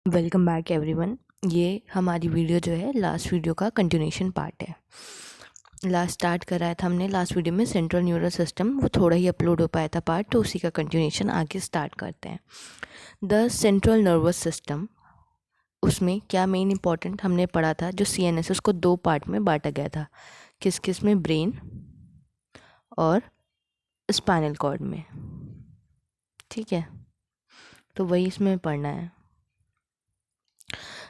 Welcome back everyone. ये हमारी video जो है लास्ट वीडियो का कंटिन्यूशन पार्ट है। लास्ट स्टार्ट कराया था हमने लास्ट वीडियो में सेंट्रल न्यूरल सिस्टम, वो थोड़ा ही अपलोड हो पाया था पार्ट, तो उसी का कंटिन्यूशन आगे स्टार्ट करते हैं। द सेंट्रल नर्वस सिस्टम, उसमें क्या मेन इंपॉर्टेंट हमने पढ़ा था, जो CNS उसको दो पार्ट में बांटा गया था। किस किस में? ब्रेन और स्पाइनल कॉर्ड में। ठीक है, तो वही इसमें पढ़ना है।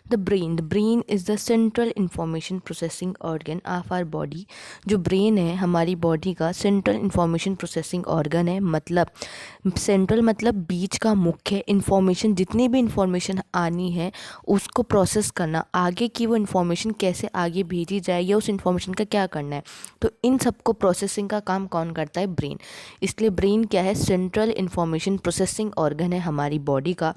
The brain is the central information processing organ of our body। जो ब्रेन है हमारी बॉडी का सेंट्रल इंफॉर्मेशन प्रोसेसिंग ऑर्गन है। मतलब सेंट्रल मतलब बीच का मुख्य, इंफॉर्मेशन जितनी भी इंफॉर्मेशन आनी है उसको प्रोसेस करना, आगे की वो इंफॉर्मेशन कैसे आगे भेजी जाए या उस इंफॉर्मेशन का क्या करना है, तो इन सबको प्रोसेसिंग का काम कौन करता है? ब्रेन। इसलिए ब्रेन क्या है? सेंट्रल इंफॉर्मेशन प्रोसेसिंग ऑर्गन है हमारी बॉडी का।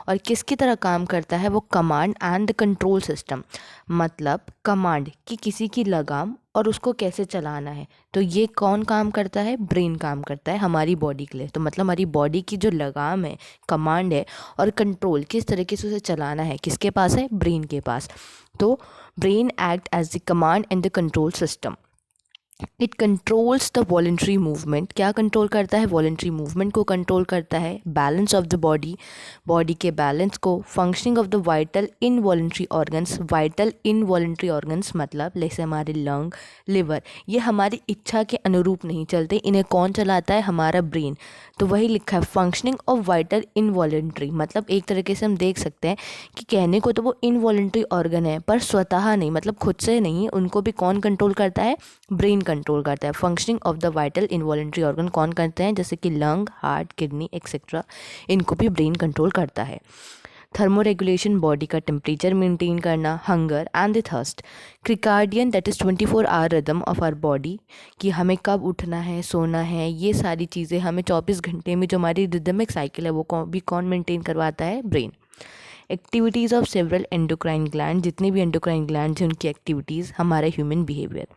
और किसकी तरह काम करता है? वो कमांड एंड कंट्रोल सिस्टम, मतलब कमांड कि किसी की लगाम और उसको कैसे चलाना है, तो ये कौन काम करता है? ब्रेन काम करता है हमारी बॉडी के लिए। तो मतलब हमारी बॉडी की जो लगाम है, कमांड है, और कंट्रोल किस तरीके से उसे चलाना है, किसके पास है? ब्रेन के पास। तो brain act as the command and the control system. It controls the voluntary movement. क्या कंट्रोल करता है? वॉलेंट्री मूवमेंट को कंट्रोल करता है। Balance of the body, body के बैलेंस को। Functioning of the vital involuntary organs. Vital involuntary organs मतलब जैसे हमारे लंग, लिवर, ये हमारी इच्छा के अनुरूप नहीं चलते, इन्हें कौन चलाता है? हमारा ब्रेन। तो वही लिखा है फंक्शनिंग ऑफ वाइटल इनवॉलेंट्री, मतलब एक तरीके से हम देख सकते हैं कि कहने को तो वो इनवॉलेंट्री ऑर्गन है पर स्वतः नहीं, मतलब खुद से नहीं, उनको भी कौन कंट्रोल करता है? ब्रेन कंट्रोल करता है। Functioning of the vital involuntary organ कौन करते हैं? जैसे कि लंग, हार्ट, किडनी एक्सेट्रा, इनको भी ब्रेन कंट्रोल करता है। थर्मोरेगुलेशन, बॉडी का टेम्परेचर मेंटेन करना। Hunger and the thirst. Circadian, that is 24 hour rhythm of our body, कि हमें कब उठना है, सोना है, ये सारी चीज़ें हमें 24 घंटे में जो हमारी रिदमिक साइकिल है वो भी कौन मेंटेन करवाता है? Brain. Activities of several endocrine gland, जितने भी एंडोक्राइन ग्लैंड हैं उनकी एक्टिविटीज़, हमारा human behaviour.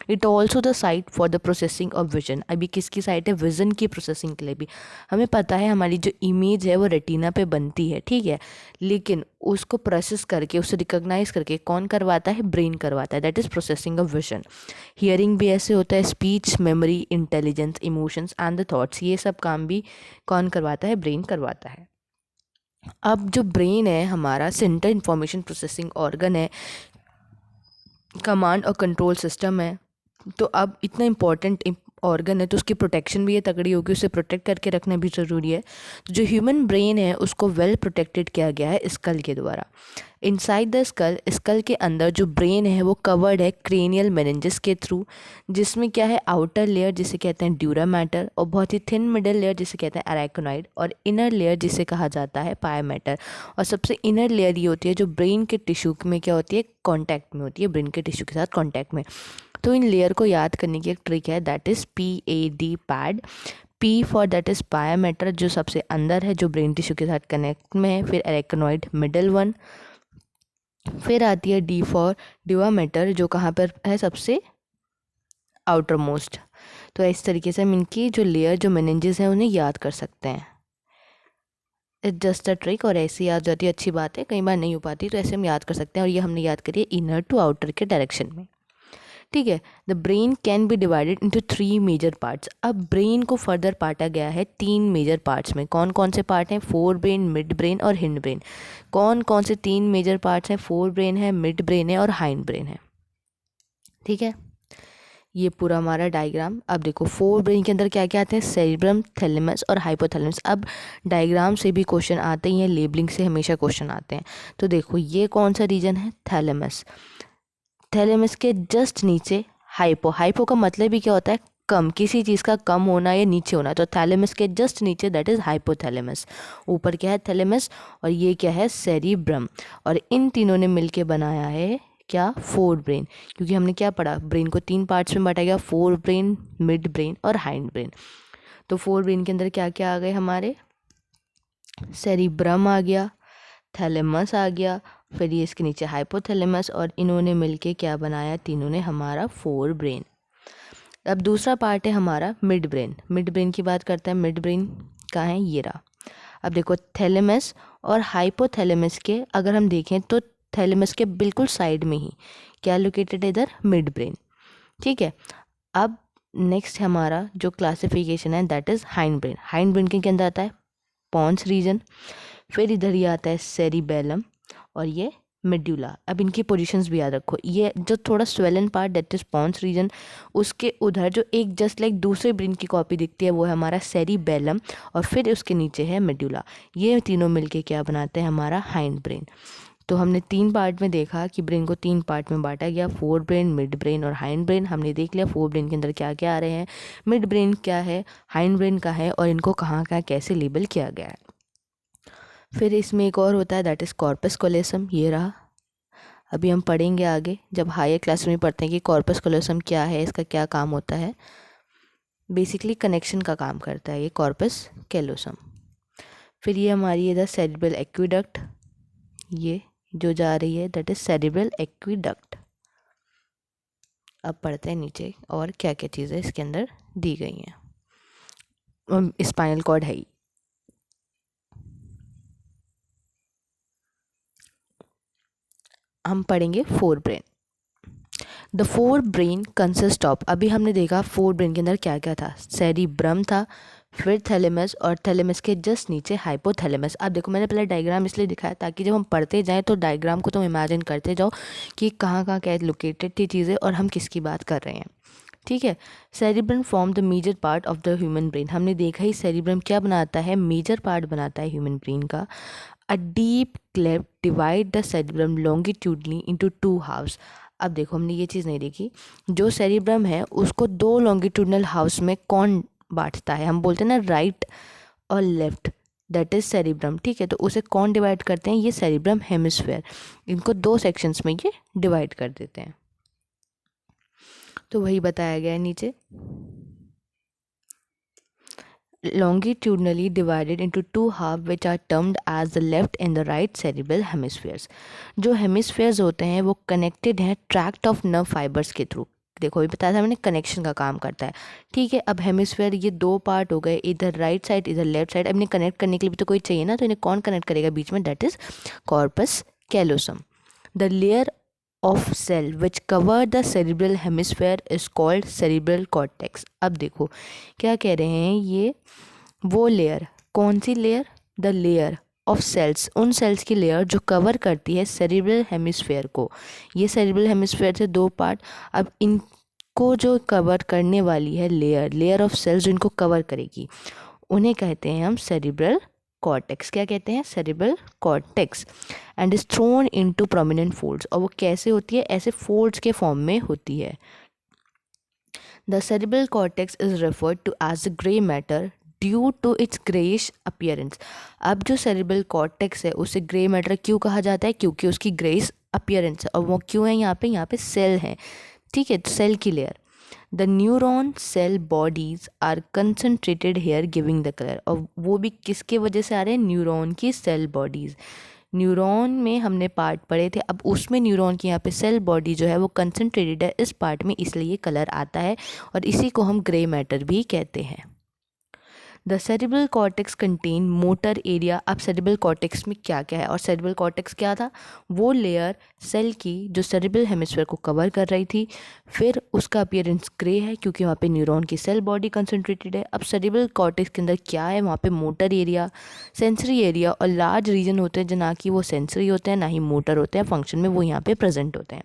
It also the site for the processing of vision. अभी किसकी साइट है? विजन की प्रोसेसिंग के लिए भी। हमें पता है हमारी जो इमेज है वो रेटिना पे बनती है, ठीक है, लेकिन उसको प्रोसेस करके, उसे रिकॉग्नाइज करके कौन करवाता है? ब्रेन करवाता है। That is processing of vision. Hearing भी ऐसे होता है। Speech, memory, intelligence, emotions and the thoughts, ये सब काम भी कौन करवाता है? ब्रेन करवाता है। अब जो ब्रेन है हमारा सेंट्रल इंफॉर्मेशन प्रोसेसिंग ऑर्गन है, कमांड और कंट्रोल सिस्टम है, तो अब इतना इम्पॉर्टेंट ऑर्गन है तो उसकी प्रोटेक्शन भी ये तगड़ी होगी, उसे प्रोटेक्ट करके रखना भी ज़रूरी है। तो जो ह्यूमन ब्रेन है उसको वेल प्रोटेक्टेड किया गया है स्कल के द्वारा। इनसाइड द स्कल, स्कल के अंदर जो ब्रेन है वो कवर्ड है क्रेनियल मेनिंजेस के थ्रू, जिसमें क्या है? आउटर लेयर जिसे कहते हैं ड्यूरा मैटर, और बहुत ही थिन मिडल लेयर जिसे कहते हैं अराइकोनॉइड, और इनर लेयर जिसे कहा जाता है पाया मैटर। और सबसे इनर लेयर ये होती है जो ब्रेन के टिश्यू में क्या होती है? कॉन्टैक्ट में होती है, ब्रेन के टिश्यू के साथ कॉन्टैक्ट में। तो इन लेयर को याद करने की एक ट्रिक है, that is PAD, pad. P for that is पाया मैटर, जो सबसे अंदर है, जो ब्रेन टिश्यू के साथ कनेक्ट में है। फिर अरेक्नोइड, मिडल वन। फिर आती है D फॉर ड्यूआ मैटर, जो कहाँ पर है? सबसे आउटर मोस्ट। तो इस तरीके से हम इनकी जो लेयर, जो मेनिंजेस हैं, उन्हें याद कर सकते हैं। इट्स जस्ट अ ट्रिक, और ऐसे याद जाती है, अच्छी बात है, कई बार नहीं हो पाती तो ऐसे हम याद कर सकते हैं। और ये हमने याद करी है इनर टू आउटर के डायरेक्शन में, ठीक है। The brain can be divided into 3 major parts. अब ब्रेन को फर्दर बांटा गया है 3 मेजर पार्ट्स में। कौन कौन से पार्ट हैं? फोर ब्रेन, मिड ब्रेन और हिंड ब्रेन। कौन कौन से 3 मेजर पार्ट्स हैं? फोर ब्रेन है, मिड ब्रेन है और हाइंड ब्रेन है, ठीक है। ये पूरा हमारा डायग्राम। अब देखो फोर ब्रेन के अंदर क्या क्या आते हैं? सेरिब्रम, थैलेमस और हाइपोथैलेमस। अब डायग्राम से भी क्वेश्चन आते ही हैं, लेबलिंग से हमेशा क्वेश्चन आते हैं। तो देखो ये कौन सा रीजन है? थैलेमस। थैलेमस के जस्ट नीचे हाइपो। हाइपो का मतलब ही क्या होता है? कम, किसी चीज़ का कम होना या नीचे होना। तो थैलेमस के जस्ट नीचे दैट इज़ हाइपोथैलेमस। ऊपर क्या है? थैलेमस। और ये क्या है? सेरिब्रम। और इन तीनों ने मिलके बनाया है क्या? Fore brain. क्योंकि हमने क्या पढ़ा? ब्रेन को 3 पार्ट्स में बांटा गया, फोर ब्रेन, मिड ब्रेन और हाइंड ब्रेन। तो फोर ब्रेन के अंदर क्या क्या आ गए हमारे? सेरिब्रम आ गया, थैलेमस आ गया, फिर ये इसके नीचे हाइपोथैलेमस, और इन्होंने मिलके क्या बनाया? तीनों ने हमारा फोर ब्रेन। अब दूसरा पार्ट है हमारा मिड ब्रेन। मिड ब्रेन की बात करते हैं। मिड ब्रेन कहाँ है? ये रहा। अब देखो थैलेमस और हाइपोथैलेमस के अगर हम देखें तो थैलेमस के बिल्कुल साइड में ही क्या लोकेटेड है, इधर मिड ब्रेन। ठीक है, अब नेक्स्ट हमारा जो क्लासिफिकेशन है that is hind brain. Hind brain के अंदर आता है पॉन्स रीजन, फिर इधर ये आता है सेरिबेलम और ये मेड्यूला। अब इनकी पोजीशंस भी याद रखो, ये जो थोड़ा swollen part that is pons region, उसके उधर जो एक जस्ट लाइक दूसरे ब्रेन की कॉपी दिखती है वो है हमारा सेरिबेलम, और फिर उसके नीचे है मेड्यूला। ये तीनों मिलके क्या बनाते हैं, हमारा हाइंड ब्रेन। तो हमने 3 पार्ट में देखा कि ब्रेन को 3 पार्ट में बांटा गया, फोर ब्रेन, मिड ब्रेन और हाइंड ब्रेन। हमने देख लिया फोर ब्रेन के अंदर क्या क्या आ रहे हैं, मिड ब्रेन क्या है, हाइंड ब्रेन का है, और इनको कहाँ कहाँ कैसे लेबल किया गया है। फिर इसमें एक और होता है दैट इज़ कॉर्पस कॉलोसम, ये रहा। अभी हम पढ़ेंगे आगे जब हायर क्लास में पढ़ते हैं कि कॉर्पस कॉलोसम क्या है, इसका क्या काम होता है। बेसिकली कनेक्शन का काम करता है ये कॉर्पस कैलोसम। फिर ये हमारी इधर सेरिब्रल एक्विडक्ट, ये जो जा रही है दैट इज सेरिब्रल एक्विडक्ट। अब पढ़ते हैं नीचे और क्या क्या चीज़ें इसके अंदर दी गई हैं। स्पाइनल कॉर्ड है ही। हम पढ़ेंगे fore brain. The fore brain consist of, अभी हमने देखा फोर ब्रेन के अंदर क्या क्या था, सेरिब्रम था, फिर थैलेमस, और थैलेमस के जस्ट नीचे हाइपोथैलेमस। अब देखो मैंने पहले डायग्राम इसलिए दिखाया ताकि जब हम पढ़ते जाएं तो डायग्राम को तुम इमेजिन करते जाओ कि कहाँ कहाँ क्या लोकेटेड थी चीज़ें और हम किसकी बात कर रहे हैं। ठीक है, cerebrum form the major part of the human brain. हमने देखा ही सेरिब्रम क्या बनाता है, मेजर पार्ट बनाता है ह्यूमन ब्रेन का। A deep cleft divide the cerebrum longitudinally into 2 halves. अब देखो हमने ये चीज़ नहीं देखी, जो सेरिब्रम है उसको 2 लॉन्गिट्यूडनल हाउस में कौन बांटता है, हम बोलते हैं ना राइट और लेफ्ट, दैट इज सेरिब्रम। ठीक है, तो उसे कौन डिवाइड करते हैं, ये सेरिब्रम हेमिस्फेयर। इनको 2 सेक्शंस में ये डिवाइड कर देते हैं। तो वही बताया गया है नीचे, longitudinally divided into 2 halves which are termed as the left and the right cerebral hemispheres। जो हेमिस्फेयर्स होते हैं वो कनेक्टेड हैं ट्रैक्ट ऑफ नर्व फाइबर्स के थ्रू। देखो अभी बताया था मैंने, कनेक्शन का काम करता है। ठीक है, अब हेमिस्फेयर ये 2 पार्ट हो गए, इधर राइट साइड इधर लेफ्ट साइड। अब इन्हें कनेक्ट करने के लिए भी तो कोई चाहिए ना, तो इन्हें कौन कनेक्ट करेगा बीच में, that is corpus callosum. The layer of cell which cover the cerebral hemisphere is called cerebral cortex. अब देखो क्या कह रहे हैं, ये वो लेयर, कौन सी layer, the layer of cells, उन सेल्स की लेयर जो कवर करती है सेरिब्रल हेमिस्फेयर को। ये सेरिब्रल हेमिस्फेयर से 2 पार्ट। अब इनको जो कवर करने वाली है लेयर, लेयर ऑफ सेल्स जो इनको कवर करेगी, उन्हें कहते हैं हम सेरिब्रल कॉर्टेक्स। क्या कहते हैं, cerebral cortex. And is throne into prominent folds, और वो कैसे होती है, ऐसे फोल्ड्स के फॉर्म में होती है। The cerebral cortex is referred to as grey matter due to its greyish appearance. अब जो सेरिब्रल कॉर्टेक्स है उसे ग्रे मैटर क्यों कहा जाता है, क्योंकि उसकी ग्रेइश अपीयरेंस है। और वो क्यों है, यहाँ पे सेल है। ठीक है, सेल की लेयर। The neuron cell bodies are concentrated here giving the colour, और वो भी किसके वजह से आ रहे हैं, न्यूरॉन की सेल बॉडीज। न्यूरॉन में हमने पार्ट पढ़े थे, अब उसमें न्यूरॉन की यहाँ पे सेल बॉडी जो है वो कंसनट्रेटेड है इस पार्ट में, इसलिए कलर आता है, और इसी को हम ग्रे मैटर भी कहते हैं। The cerebral cortex contain motor area. अब सेरिब्रल कॉर्टेक्स में क्या क्या है, और सेरिब्रल कॉर्टेक्स क्या था, वो लेयर सेल की जो सेरिब्रल हेमिस्फीयर को कवर कर रही थी। फिर उसका अपीयरेंस ग्रे है क्योंकि वहाँ पे न्यूरॉन की सेल बॉडी कंसंट्रेटेड है। अब सेरिब्रल कॉर्टेक्स के अंदर क्या है, वहाँ पे मोटर एरिया, सेंसरी एरिया और लार्ज रीजन होते हैं, जो ना कि वो सेंसरी होते हैं ना ही मोटर होते हैं, फंक्शन में वो यहाँ पे प्रेजेंट होते हैं।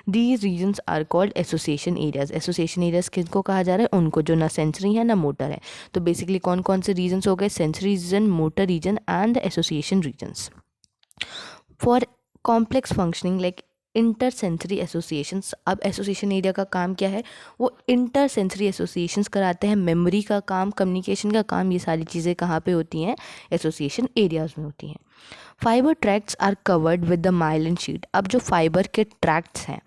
These regions are called association areas। Association areas किनको कहा जा रहा है, उनको जो ना सेंसरी है ना मोटर है। तो बेसिकली कौन कौन से रीजन्स हो गए, sensory region, motor region and association regions. For complex functioning like inter sensory associations. अब एसोसिएशन एरिया का काम क्या है, वो इंटर सेंसरी एसोसिएशंस कराते हैं, मेमोरी का काम, कम्युनिकेशन का काम, ये सारी चीज़ें कहाँ पे होती हैं, एसोसिएशन एरियाज में होती हैं। Fibre tracts are covered with the myelin sheet. अब जो फाइबर के ट्रैक्ट्स हैं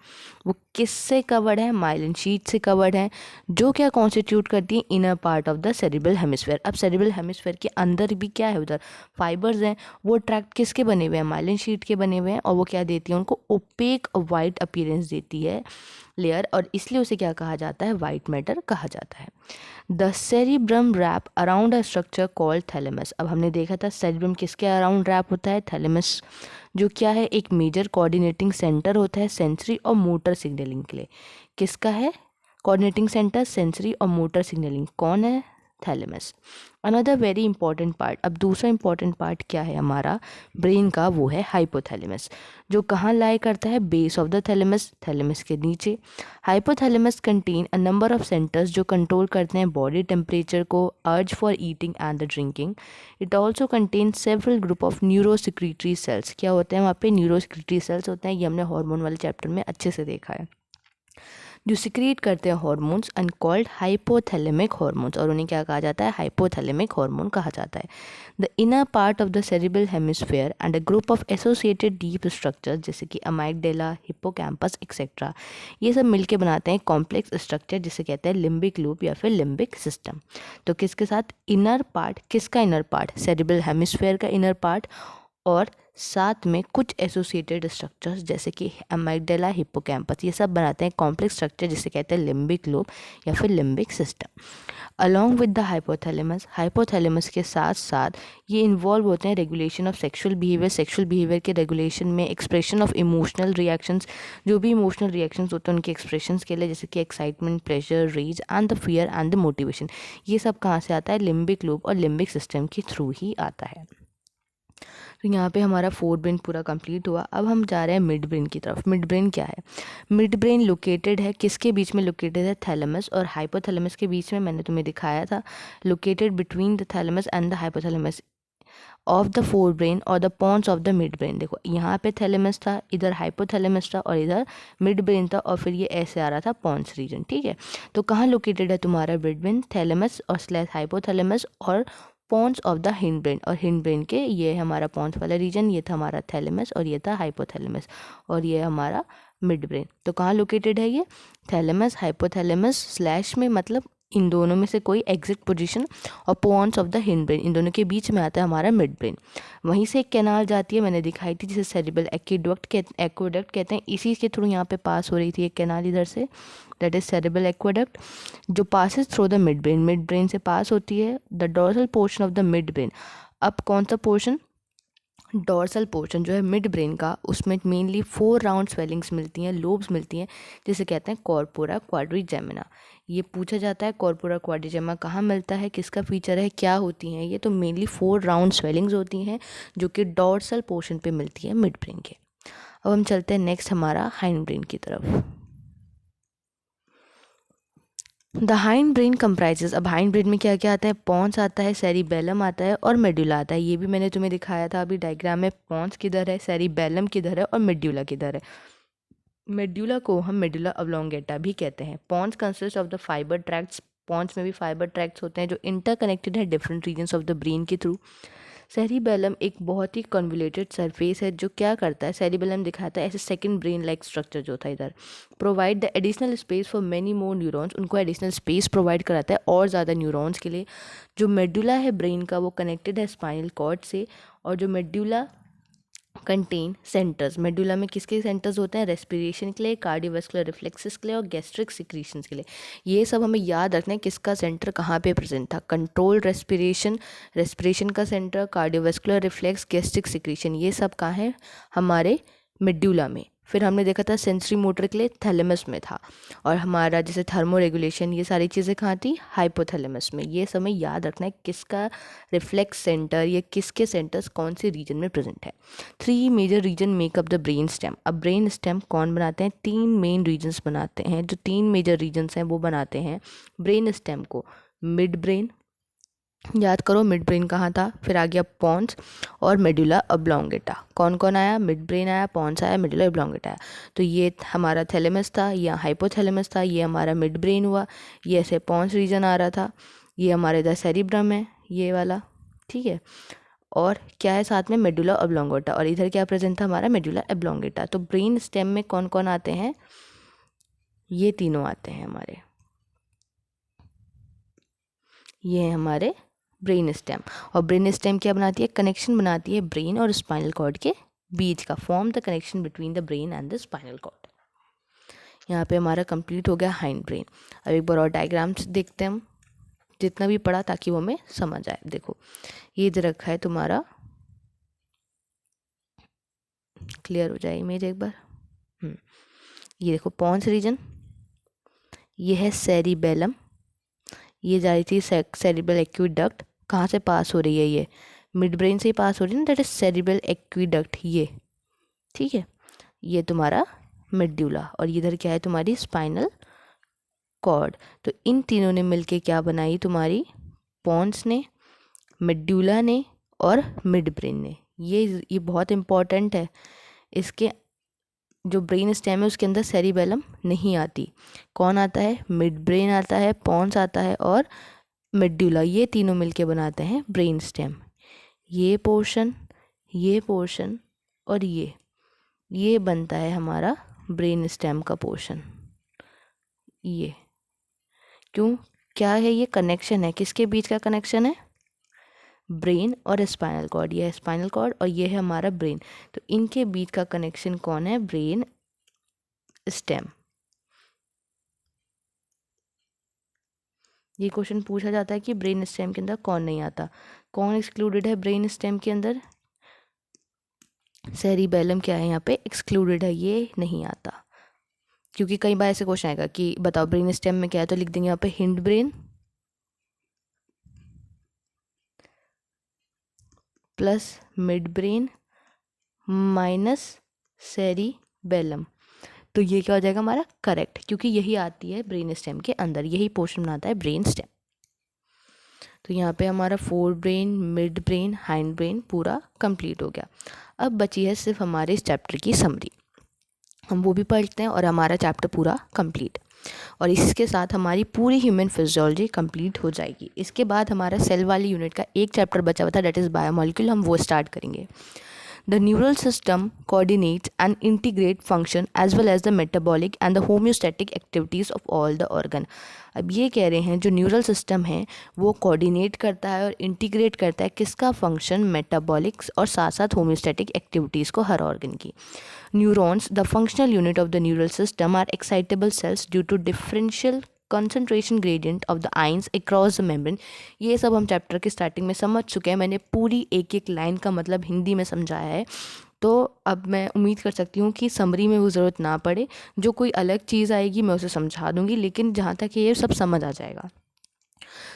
वो किससे कवर्ड है, माइलिन शीट से कवर्ड है, जो क्या कॉन्स्टिट्यूट करती है, inner part of the cerebral hemisphere. अब सेरिब्रल हेमिस्फीयर के अंदर भी क्या है, उधर फाइबर्स हैं, वो ट्रैक्ट किसके बने हुए हैं, माइलिन शीट के बने हुए हैं, और वो क्या देती है, उनको ओपेक वाइट अपीयरेंस देती है, लेयर, और इसलिए उसे क्या कहा जाता है, वाइट मैटर कहा जाता है। The cerebrum wrap around a structure called thalamus. अब हमने देखा था सेरिब्रम किसके अराउंड रैप होता है, थैलेमस, जो क्या है, एक मेजर कोऑर्डिनेटिंग सेंटर होता है सेंसरी और मोटर सिग्नलिंग के लिए। किसका है कोऑर्डिनेटिंग सेंटर, सेंसरी और मोटर सिग्नलिंग, कौन है, thalamus. Another very important part, अब दूसरा इंपॉर्टेंट पार्ट क्या है हमारा ब्रेन का, वो है हाइपोथैलेमस, जो कहाँ लाई करता है, base of the thalamus, thalamus के नीचे। Hypothalamus contain a number of centres जो कंट्रोल करते हैं बॉडी टेम्परेचर को, urge for eating and the drinking. It also contain several group of neurosecretory cells. क्या होते हैं वहाँ पे, न्यूरोसिक्रीटरी सेल्स होते हैं, ये हमने हार्मोन वाले चैप्टर में अच्छे से देखा है, जो सिक्रीट करते हैं hormones and called hypothalamic hormones, और उन्हें क्या कहा जाता है, हाइपोथैलेमिक हार्मोन कहा जाता है। The inner part of the cerebral hemisphere and a group of associated deep structures जैसे कि अमाइगडाला, हिप्पोकैम्पस एक्सेट्रा, ये सब मिलके बनाते हैं कॉम्प्लेक्स स्ट्रक्चर जिसे कहते हैं लिम्बिक लूप या फिर लिम्बिक सिस्टम। तो किसके साथ, इनर पार्ट, किसका इनर पार्ट, सेरिब्रल हेमिस्फीयर का इनर पार्ट, और साथ में कुछ एसोसिएटेड स्ट्रक्चर्स जैसे कि अमाइगडाला, हिप्पोकैम्पस, ये सब बनाते हैं कॉम्प्लेक्स स्ट्रक्चर जिसे कहते हैं लिम्बिक लूप या फिर limbic system. Along with the hypothalamus, hypothalamus के साथ साथ ये इन्वॉल्व होते हैं regulation of sexual behaviour, sexual behaviour के रेगुलेशन में, एक्सप्रेशन ऑफ इमोशनल रिएक्शंस, जो भी इमोशनल रिएक्शंस होते हैं उनके एक्सप्रेशंस के लिए, जैसे कि excitement, pleasure, rage and the fear and the motivation. ये सब कहाँ से आता है, लिम्बिक लूप और लिम्बिक सिस्टम के थ्रू ही आता है। तो यहाँ पे हमारा फोर ब्रेन पूरा कंप्लीट हुआ। अब हम जा रहे हैं मिड ब्रेन की तरफ। मिड ब्रेन क्या है, मिड ब्रेन लोकेटेड है, किसके बीच में लोकेटेड है, थैलेमस और हाइपोथैलेमस के बीच में, मैंने तुम्हें दिखाया था, located between the thalamus and the hypothalamus of the forebrain और the pons of the midbrain. देखो यहाँ पे थैलेमस था, इधर हाइपोथैलेमस था और इधर मिड ब्रेन था, और फिर ये ऐसे आ रहा था पॉन्स रीजन, ठीक है। तो कहाँ लोकेटेड है तुम्हारा मिड ब्रेन, थैलेमस और स्लैश हाइपोथैलेमस और pons of the hind brain, और हिंड ब्रेन के ये हमारा पॉन्स वाला रीजन, ये था हमारा थैलेमस और ये था हाइपोथैलेमस, और ये हमारा मिड ब्रेन। तो कहाँ लोकेटेड है ये, थैलेमस, हाइपोथैलेमस स्लैश में, मतलब इन दोनों में से कोई एग्जिट पोजीशन, और pons of the hind brain, इन दोनों के बीच में आता है हमारा मिड ब्रेन। वहीं से एक कैनाल जाती है, मैंने दिखाई थी, जिसे सेरिब्रल एक्वेडक्ट कहते हैं, इसी के थ्रू यहाँ पे पास हो रही थी एक कैनाल इधर से, दैट इज सेरिब्रल एक्वेडक्ट, जो passes through the mid brain, mid brain से पास होती है, the dorsal portion of the mid brain. अब कौन सा पोर्शन, डॉर्सल पोर्शन जो है मिड ब्रेन का, उसमें मेनली 4 राउंड स्वेलिंग्स मिलती हैं, लोब्स मिलती हैं, जिसे कहते हैं कॉर्पोरा क्वाड्रिजेमिना। ये पूछा जाता है कॉर्पोरा क्वाड्रिजेमिना कहाँ मिलता है, किसका फीचर है, क्या होती हैं ये, तो मेनली 4 राउंड स्वेलिंग्स होती हैं जो कि डॉर्सल पोर्शन पे मिलती है मिड ब्रेन के। अब हम चलते हैं नेक्स्ट हमारा हाइंड ब्रेन की तरफ। द हाइंड ब्रेन कंप्राइजेज, अब हाइंड ब्रेन में क्या क्या आता है, पॉन्स आता है, सेरिबेलम आता है और मेडुला आता है। ये भी मैंने तुम्हें दिखाया था अभी डायग्राम में, पॉन्स किधर है, सेरिबेलम किधर है और मेड्यूला किधर है। मेड्यूला को हम मेडुला ऑब्लोंगेटा भी कहते हैं। Pons consist of the fibre tracts, pons में भी फाइबर ट्रैक्ट्स होते हैं जो इंटरकनेक्टेड है different regions of the brain के थ्रू। सेरिबेलम एक बहुत ही कन्वोल्यूटेड सरफेस है जो क्या करता है, सेरिबेलम दिखाता है ऐसे सेकंड ब्रेन लाइक स्ट्रक्चर जो था इधर, provide the additional space for many more neurons, उनको एडिशनल स्पेस प्रोवाइड कराता है और ज़्यादा न्यूरॉन्स के लिए। जो मेडुला है ब्रेन का वो कनेक्टेड है स्पाइनल कॉर्ड से, और जो मेडुला कंटेन सेंटर्स, मेडुला में किसके सेंटर्स होते हैं, रेस्पिरेशन के लिए, कार्डियोवास्कुलर रिफ्लेक्सेस के लिए और गैस्ट्रिक सिक्रीशंस के लिए। ये सब हमें याद रखना है किसका सेंटर कहाँ पे प्रेजेंट था, कंट्रोल रेस्पिरेशन, रेस्पिरेशन का centre, cardiovascular reflex, gastric secretion, ये सब कहाँ है हमारे मेडुला में। फिर हमने देखा था सेंसरी मोटर के लिए थैलेमस में था, और हमारा जैसे थर्मो रेगुलेशन ये सारी चीज़ें कहाँ थी, हाइपोथैलेमस में। ये समय याद रखना है किसका रिफ्लेक्स सेंटर, ये किसके सेंटर्स कौन से रीजन में प्रेजेंट है। 3 major region make up the brain stem. अब ब्रेन स्टेम कौन बनाते हैं, 3 मेन रीजन्स बनाते हैं, जो 3 मेजर रीजन्स हैं वो बनाते हैं ब्रेन स्टेम को। मिड ब्रेन, याद करो मिड ब्रेन कहाँ था, फिर आ गया पॉन्स और मेडुला ऑब्लोंगेटा। कौन कौन आया, मिड ब्रेन आया, पॉन्स आया, मेडुला ऑब्लोंगेटा आया। तो ये हमारा थैलेमस था, या हाइपोथैलेमस था, ये हमारा मिड ब्रेन हुआ, ये ऐसे पॉन्स रीजन आ रहा था, ये हमारे इधर सेरिब्रम है ये वाला, ठीक है। और क्या है साथ में मेडुला ऑब्लोंगेटा, और इधर क्या प्रेजेंट था हमारा मेडुला ऑब्लोंगेटा। तो ब्रेन स्टेम में कौन कौन आते हैं, ये तीनों आते हैं हमारे, ये हैं हमारे ब्रेन स्टेम। और ब्रेन स्टेम क्या बनाती है, कनेक्शन बनाती है ब्रेन और स्पाइनल कॉर्ड के बीच का, form the connection between the brain and the spinal cord. यहाँ पे हमारा कंप्लीट हो गया हाइंड ब्रेन। अब एक बार और डायग्राम्स देखते हैं हम, जितना भी पढ़ा ताकि वो हमें समझ आए। देखो ये दे रखा है तुम्हारा, क्लियर हो जाए इमेज एक बार। ये देखो पॉन्स रीजन, ये है सेरिबेलम, ये जा रही थी सेरिब्रल एक्विडक्ट। कहाँ से पास हो रही है? ये मिड ब्रेन से ही पास हो रही है ना, दैट इज सेरिब्रल एक्विडक्ट ये, ठीक है। ये तुम्हारा मेड्यूला और इधर क्या है तुम्हारी स्पाइनल कॉर्ड। तो इन तीनों ने मिलके क्या बनाई तुम्हारी, पॉन्स ने, मेड्यूला ने और मिड ब्रेन ने। ये बहुत इम्पॉर्टेंट है। इसके जो ब्रेन स्टेम है उसके अंदर सेरिबेलम नहीं आती। कौन आता है? मिड ब्रेन आता है, पॉन्स आता है और मेड्यूला। ये तीनों मिलके बनाते हैं ब्रेन स्टेम। ये पोर्शन और ये बनता है हमारा ब्रेन स्टेम का पोर्शन। ये क्यों, क्या है? ये कनेक्शन है, किसके बीच का कनेक्शन है? ब्रेन और स्पाइनल कॉर्ड। ये है स्पाइनल कॉर्ड और ये है हमारा ब्रेन। तो इनके बीच का कनेक्शन कौन है? Brain stem. ये क्वेश्चन पूछा जाता है कि ब्रेन स्टेम के अंदर कौन नहीं आता। कौन एक्सक्लूडेड है ब्रेन स्टेम के अंदर? सेरिबेलम क्या है यहाँ पे? एक्सक्लूडेड है, ये नहीं आता। क्योंकि कई बार ऐसे क्वेश्चन आएगा कि बताओ ब्रेन स्टेम में क्या है, तो लिख देंगे यहाँ पे hind brain plus mid brain minus cerebellum. तो ये क्या हो जाएगा हमारा? करेक्ट, क्योंकि यही आती है ब्रेन स्टेम के अंदर, यही पोर्शन बनाता है ब्रेन स्टेम। तो यहाँ पे हमारा fore brain, mid brain, hind brain पूरा कंप्लीट हो गया। अब बची है सिर्फ हमारे इस चैप्टर की समरी, हम वो भी पढ़ते हैं और हमारा चैप्टर पूरा कंप्लीट। और इसके साथ हमारी पूरी ह्यूमन फिजियोलॉजी कंप्लीट हो जाएगी। इसके बाद हमारा सेल वाली यूनिट का एक चैप्टर बचा हुआ था, दैट इज़ बायोमोलिक्यूल, हम वो स्टार्ट करेंगे। The neural system coordinates and integrate function as well as the metabolic and the homeostatic activities of all the organ। अब ये कह रहे हैं जो न्यूरल सिस्टम है वो कोऑर्डिनेट करता है और इंटीग्रेट करता है किसका फंक्शन? मेटाबॉलिक्स और साथ साथ होम्योस्टैटिक एक्टिविटीज़ को हर ऑर्गन की। Neurons the functional unit of the neural system are excitable cells due to differential concentration gradient of the ions across the membrane. ये सब हम चैप्टर के स्टार्टिंग में समझ चुके हैं, मैंने पूरी एक एक लाइन का मतलब हिंदी में समझाया है। तो अब मैं उम्मीद कर सकती हूँ कि समरी में वो ज़रूरत ना पड़े, जो कोई अलग चीज़ आएगी मैं उसे समझा दूँगी, लेकिन जहाँ तक ये सब समझ आ जाएगा।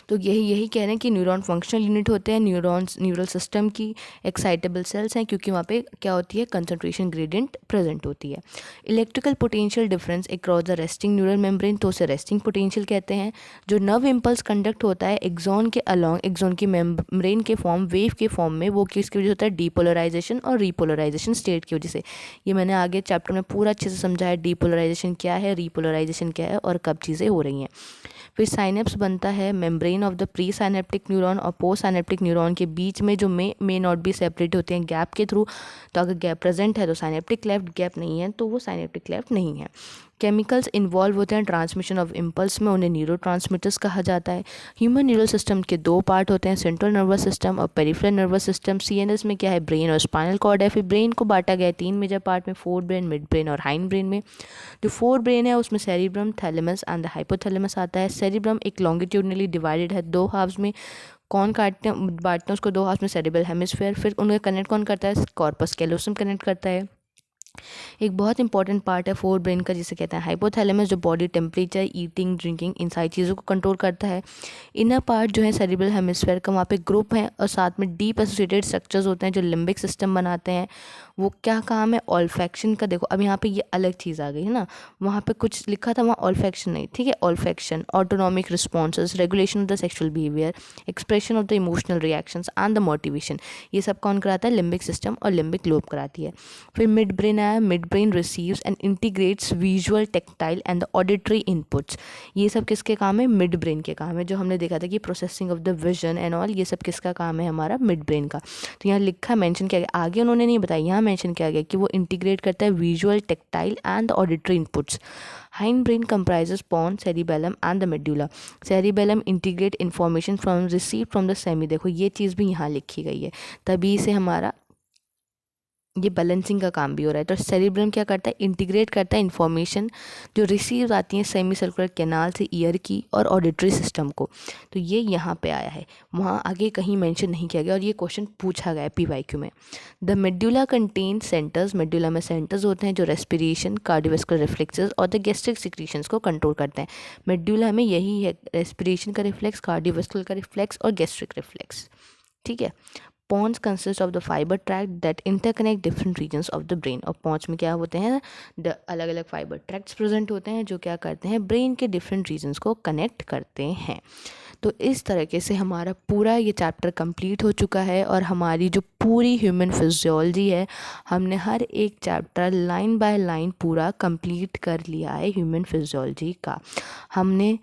तो यही कह रहे हैं कि न्यूरॉन फंक्शनल यूनिट होते हैं, न्यूरॉन्स न्यूरल सिस्टम की एक्साइटेबल सेल्स हैं, क्योंकि वहाँ पे क्या होती है? कंसंट्रेशन ग्रेडियंट प्रेजेंट होती है। Electrical potential difference across the resting neural membrane, तो उसे रेस्टिंग पोटेंशियल कहते हैं। जो नर्व इम्पल्स कंडक्ट होता है एक्सॉन के अलॉन्ग, एक्सॉन की मेम्ब्रेन के फॉर्म, वेव के फॉर्म में, वो किसकी वजह होता है? डीपोलराइजेशन और रीपोलराइजेशन स्टेट की वजह से। ये मैंने आगे चैप्टर में पूरा अच्छे से समझाया, डीपोलराइजेशन क्या है, रीपोलराइजेशन क्या है और कब चीज़ें हो रही हैं। फिर साइनेप्स बनता है membrane of the pre synaptic neuron और पोस्ट साइनेप्टिक न्यूरॉन के बीच में, जो मे नॉट बी सेपरेट होते हैं गैप के थ्रू। तो अगर गैप प्रेजेंट है तो साइनेप्टिक क्लेफ्ट, गैप नहीं है तो वो साइनेप्टिक क्लेफ्ट नहीं है। केमिकल्स इन्वॉल्व होते हैं ट्रांसमिशन ऑफ इम्पल्स में, उन्हें न्यूरोट्रांसमीटर्स कहा जाता है। ह्यूमन न्यूरल सिस्टम के दो पार्ट होते हैं, सेंट्रल नर्वस सिस्टम और पेरिफेरल नर्वस सिस्टम। सीएनएस में क्या है? ब्रेन और स्पाइनल कॉर्ड है। फिर ब्रेन को बांटा गया है तीन मेजर पार्ट में, फोर ब्रेन, मिड ब्रेन और हाइंड ब्रेन में। जो फोर ब्रेन है उसमें cerebrum, thalamus and the hypothalamus आता है। सेरिब्रम एक लॉन्गिट्यूडनली डिवाइडेड है दो हाफ्स में। कौन बांटते हैं उसको दो हाफ्स में? Cerebral hemisphere. फिर उन्हें कनेक्ट कौन करता है? कॉर्पस कैलोसम कनेक्ट करता है। एक बहुत इंपॉर्टेंट पार्ट है फोर ब्रेन का जिसे कहते हैं हाइपोथैलेमस, जो बॉडी टेम्परेचर, ईटिंग, ड्रिंकिंग, इन सारी चीज़ों को कंट्रोल करता है। इनर पार्ट जो है सेरिब्रल हेमिस्फेयर का, वहाँ पे ग्रुप है और साथ में डीप एसोसिएटेड स्ट्रक्चर्स होते हैं जो लिम्बिक सिस्टम बनाते हैं। वो क्या काम है? ऑल्फैक्शन का। देखो अब यहाँ पे ये अलग चीज़ आ गई है ना, वहाँ पे कुछ लिखा था, वहाँ ऑल्फैक्शन नहीं, ठीक है। Olfaction, autonomic responses, regulation of the sexual behaviour, expression of the emotional reactions and the motivation, ये सब कौन कराता है? लिम्बिक सिस्टम और लिम्बिक लोब कराती है। फिर मिड ब्रेन आया, mid brain receives and integrates visual, tactile and the auditory inputs. ये सब किसके काम है? मिड ब्रेन के काम है। जो हमने देखा था कि processing of the vision and all, ये सब किसका काम है? हमारा मिड ब्रेन का। तो यहाँ लिखा, मेंशन किया गया, आगे उन्होंने नहीं बताया, यहाँ मेंशन किया गया कि वो इंटीग्रेट करता है visual, tactile and the auditory inputs. Hind brain comprises pons, cerebellum and the medulla. Cerebellum integrate information from received from the semi। देखो ये चीज़ भी यहाँ लिखी गई है, तभी से हमारा ये बैलेंसिंग का काम भी हो रहा है। तो सेरिब्रम क्या करता है, इंटीग्रेट करता है इन्फॉर्मेशन जो रिसीव आती है सेमी सर्कुलर कैनाल से ईयर की और ऑडिटरी सिस्टम को। तो ये यहाँ पे आया है, वहाँ आगे कहीं मेंशन नहीं किया गया और ये क्वेश्चन पूछा गया है पीवाईक्यू में। The medulla contain centres, medulla में सेंटर्स होते हैं जो रेस्पिरेशन, कार्डियोवास्कुलर रिफ्लेक्सेस और द गैस्ट्रिक सिक्रीशंस को कंट्रोल करते हैं। मेड्यूला में यही है, रेस्पिरेशन का रिफ्लेक्स, कार्डियोवास्कुलर का रिफ्लेक्स और गैस्ट्रिक रिफ्लेक्स। ठीक है। Pons consist of the fibre tract that interconnect different regions of the brain. और पॉन्स में क्या होते हैं, अलग अलग फाइबर ट्रैक्ट्स प्रेजेंट होते हैं जो क्या करते हैं, ब्रेन के डिफरेंट रीजन्स को कनेक्ट करते हैं। तो इस तरीके से हमारा पूरा ये चैप्टर कंप्लीट हो चुका है और हमारी जो पूरी ह्यूमन फिजियोलॉजी है, हमने हर एक चैप्टर लाइन बाय लाइन पूरा कंप्लीट कर लिया है ह्यूमन फिजियोलॉजी का। हमने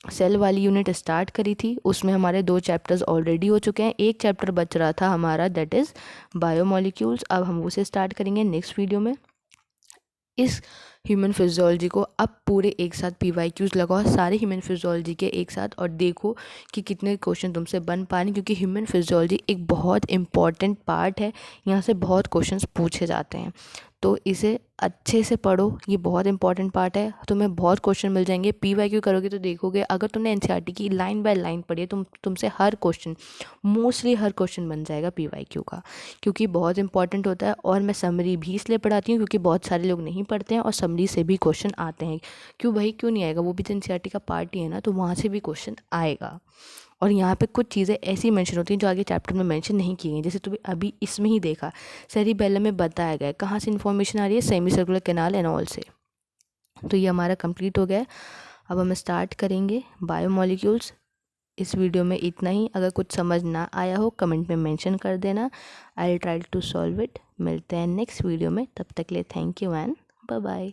सेल वाली यूनिट स्टार्ट करी थी, उसमें हमारे 2 चैप्टर्स ऑलरेडी हो चुके हैं, एक चैप्टर बच रहा था हमारा, दैट इज़ बायोमोलिक्यूल्स। अब हम उसे स्टार्ट करेंगे नेक्स्ट वीडियो में। इस ह्यूमन फिजियोलॉजी को अब पूरे एक साथ पीवाईक्यूज लगाओ सारे ह्यूमन फिजियोलॉजी के एक साथ और देखो कि कितने क्वेश्चन तुमसे बन पा रहे, क्योंकि ह्यूमन फिजियोलॉजी एक बहुत इंपॉर्टेंट पार्ट है, यहाँ से बहुत क्वेश्चंस पूछे जाते हैं। तो इसे अच्छे से पढ़ो, ये बहुत इंपॉर्टेंट पार्ट है, तुम्हें बहुत क्वेश्चन मिल जाएंगे। पीवाईक्यू करोगे तो देखोगे, अगर तुमने एनसीईआरटी की लाइन बाय लाइन पढ़ी है तुमसे हर क्वेश्चन, मोस्टली हर क्वेश्चन बन जाएगा पीवाईक्यू का, क्योंकि बहुत इंपॉर्टेंट होता है। और मैं समरी भी इसलिए पढ़ाती हूँ क्योंकि बहुत सारे लोग नहीं पढ़ते हैं और समरी से भी क्वेश्चन आते हैं। क्यों भाई, क्यों नहीं आएगा, वो भी तो एनसीईआरटी का पार्ट ही है ना, तो वहाँ से भी क्वेश्चन आएगा। और यहाँ पे कुछ चीज़ें ऐसी मेंशन होती हैं जो आगे चैप्टर में मेंशन नहीं की गई, जैसे तुम्हें अभी इसमें ही देखा, सेरिबेलम में बताया गया है कहाँ से इन्फॉर्मेशन आ रही है, semi circular canal and all से। तो ये हमारा कंप्लीट हो गया है। अब हम स्टार्ट करेंगे बायोमोलिक्यूल्स। इस वीडियो में इतना ही, अगर कुछ समझ ना आया हो कमेंट में मेंशन कर देना, I will try to solve it. मिलते हैं नेक्स्ट वीडियो में, तब तक के लिए thank you and bye bye.